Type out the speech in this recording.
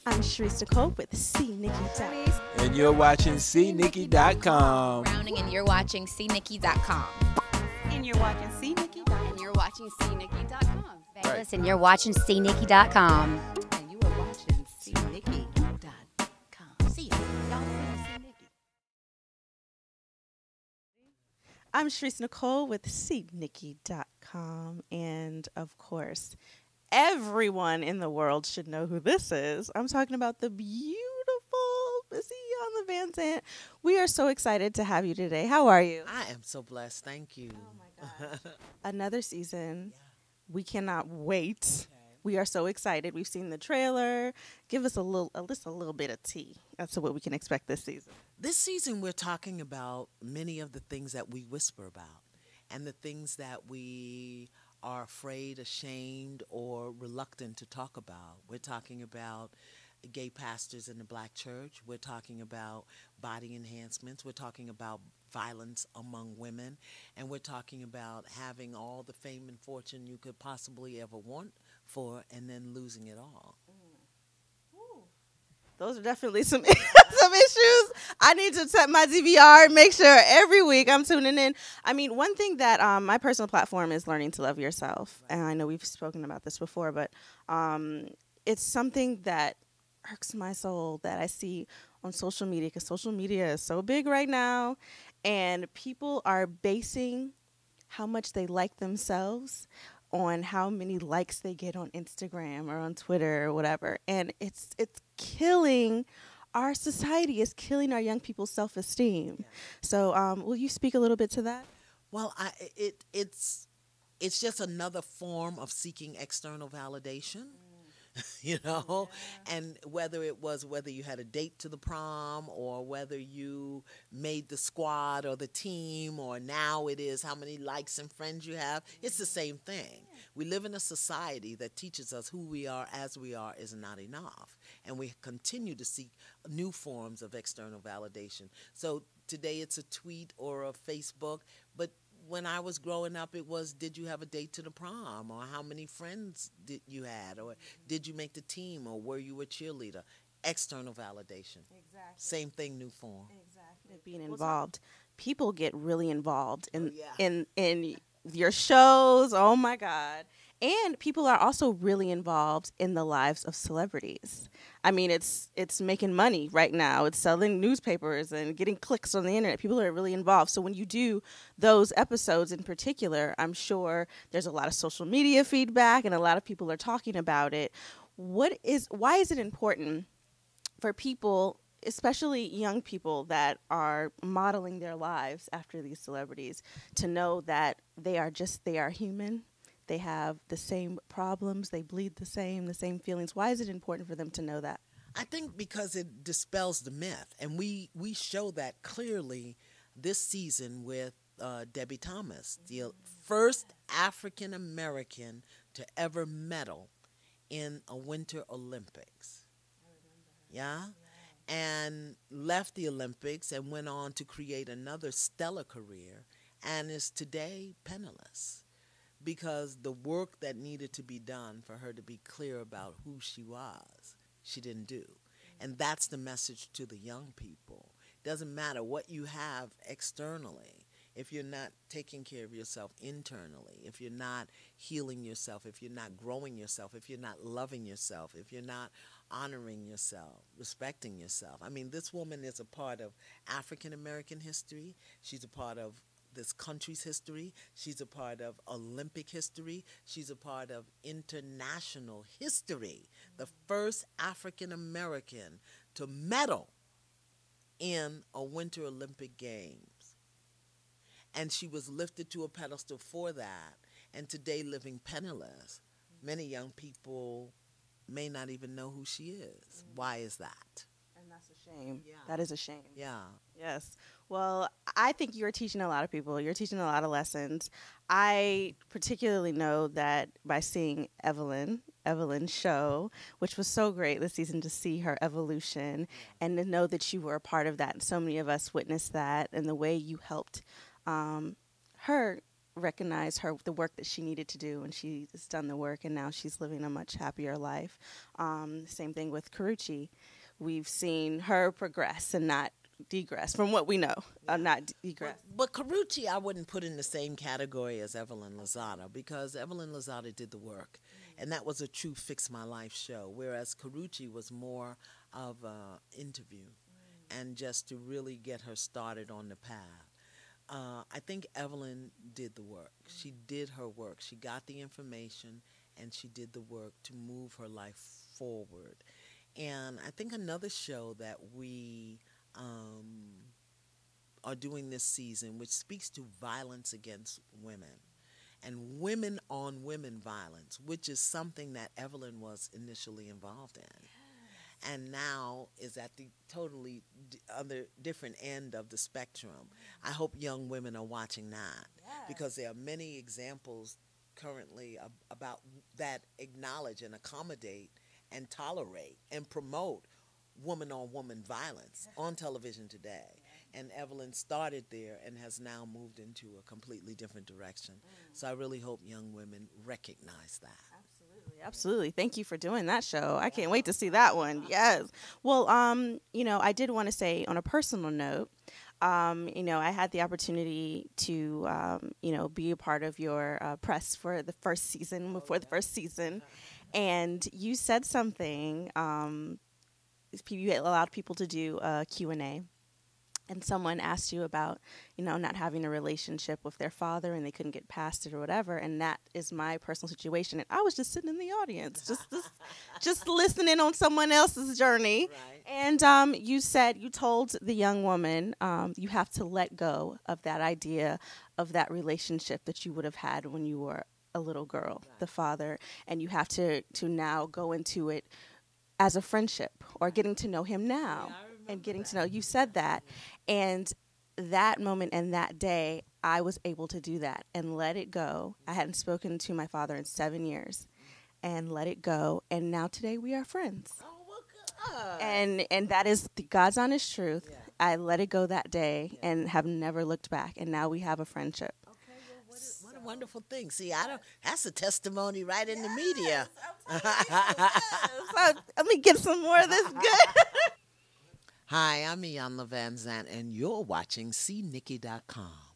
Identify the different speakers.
Speaker 1: I'm Sharice Nicole with CNikki.
Speaker 2: And you're watching CNikki.com.
Speaker 3: Browning, and you're watching CNikki.com.
Speaker 4: And you're watching CNikki.com.
Speaker 5: And you're watching CNikki.com.
Speaker 3: Vegas, and you're watching CNikki.com.
Speaker 4: And you are watching CNikki.com. See ya. Y'all see Nikki.
Speaker 1: I'm Sharice Nicole with CNikki.com. And of course, everyone in the world should know who this is. I'm talking about the beautiful Missy on the Van Zandt. We are so excited to have you today. How are you?
Speaker 6: I am so blessed. Thank you.
Speaker 1: Oh my gosh. Another season. Yeah. We cannot wait. Okay. We are so excited. We've seen the trailer. Give us just a little bit of tea as to what we can expect this season.
Speaker 6: This season, we're talking about many of the things that we whisper about and the things that we are afraid, ashamed, or reluctant to talk about. We're talking about gay pastors in the black church. We're talking about body enhancements. We're talking about violence among women. And we're talking about having all the fame and fortune you could possibly ever want for and then losing it all.
Speaker 1: Those are definitely some issues. I need to set my DVR and make sure every week I'm tuning in. I mean, one thing that my personal platform is learning to love yourself. And I know we've spoken about this before, but it's something that irks my soul that I see on social media, because social media is so big right now, and people are basing how much they like themselves on how many likes they get on Instagram or on Twitter or whatever. And it's killing our society. It's killing our young people's self-esteem. Yeah. So will you speak a little bit to that?
Speaker 6: Well, it's just another form of seeking external validation. You know, yeah. And whether you had a date to the prom, or whether you made the squad or the team, or now it is how many likes and friends you have, it's the same thing. We live in a society that teaches us who we are as we are is not enough, and we continue to seek new forms of external validation. So today it's a tweet or a Facebook, but when I was growing up, it was, did you have a date to the prom, or how many friends did you had, or did you make the team, or were you a cheerleader? External validation. Exactly. Same thing, new form.
Speaker 1: Exactly. Being involved. People get really involved in your shows. Oh my God. And people are also really involved in the lives of celebrities. I mean, it's making money right now. It's selling newspapers and getting clicks on the internet. People are really involved. So when you do those episodes in particular, I'm sure there's a lot of social media feedback and a lot of people are talking about it. Why is it important for people, especially young people that are modeling their lives after these celebrities, to know that they are human? They have the same problems. They bleed the same feelings. Why is it important for them to know that?
Speaker 6: I think because it dispels the myth. And we show that clearly this season with Debbie Thomas, the first African American to ever medal in a Winter Olympics. Yeah? And left the Olympics and went on to create another stellar career and is today penniless, because the work that needed to be done for her to be clear about who she was, she didn't do. And that's the message to the young people. It doesn't matter what you have externally. If you're not taking care of yourself internally, if you're not healing yourself, if you're not growing yourself, if you're not loving yourself, if you're not honoring yourself, respecting yourself. I mean, this woman is a part of African American history. She's a part of this country's history. She's a part of Olympic history. She's a part of international history. The first African American to medal in a Winter Olympic Games. And she was lifted to a pedestal for that. And today, living penniless, many young people may not even know who she is. Why is that?
Speaker 1: And that's a shame. Yeah. That is a shame.
Speaker 6: Yeah.
Speaker 1: Yes. Well, I think you're teaching a lot of people. You're teaching a lot of lessons. I particularly know that by seeing Evelyn's show, which was so great this season to see her evolution and to know that you were a part of that. And so many of us witnessed that, and the way you helped her recognize the work that she needed to do, and she's done the work, and now she's living a much happier life. Same thing with Karrueche. We've seen her progress and not degress, from what we know, not degress.
Speaker 6: But Karrueche, I wouldn't put in the same category as Evelyn Lozada, because Evelyn Lozada did the work, and that was a true Fix My Life show, whereas Karrueche was more of an interview and just to really get her started on the path. I think Evelyn did the work. She did her work. She got the information, and she did the work to move her life forward. And I think another show that we are doing this season, which speaks to violence against women and women on women violence, which is something that Evelyn was initially involved in, and now is at the totally other different end of the spectrum. I hope young women are watching that, because there are many examples currently about that acknowledge and accommodate and tolerate and promote woman-on-woman violence on television today. And Evelyn started there and has now moved into a completely different direction. So I really hope young women recognize that.
Speaker 1: Absolutely. Thank you for doing that show. I can't wait to see that one. Yes. Well, I did want to say on a personal note, I had the opportunity to, be a part of your press for the first season, before the first season. And you said something, you allowed people to do a Q&A. And someone asked you about, not having a relationship with their father and they couldn't get past it or whatever. And that is my personal situation. And I was just sitting in the audience, just listening on someone else's journey. Right. And you told the young woman, you have to let go of that idea of that relationship that you would have had when you were a little girl, right. The father. And you have to now go into it as a friendship or getting to know him now. And getting to know, you said that, and that moment and that day, I was able to do that and let it go. I hadn't spoken to my father in 7 years, and let it go, and now today we are friends. Oh, well, good. And that is God's honest truth. Yeah. I let it go that day and have never looked back, and now we have a friendship. Okay,
Speaker 6: well, what a wonderful thing. See, that's a testimony right in the media.
Speaker 1: So let me get some more of this good.
Speaker 6: Hi, I'm Iyanla Vanzant, and you're watching CNikki.com.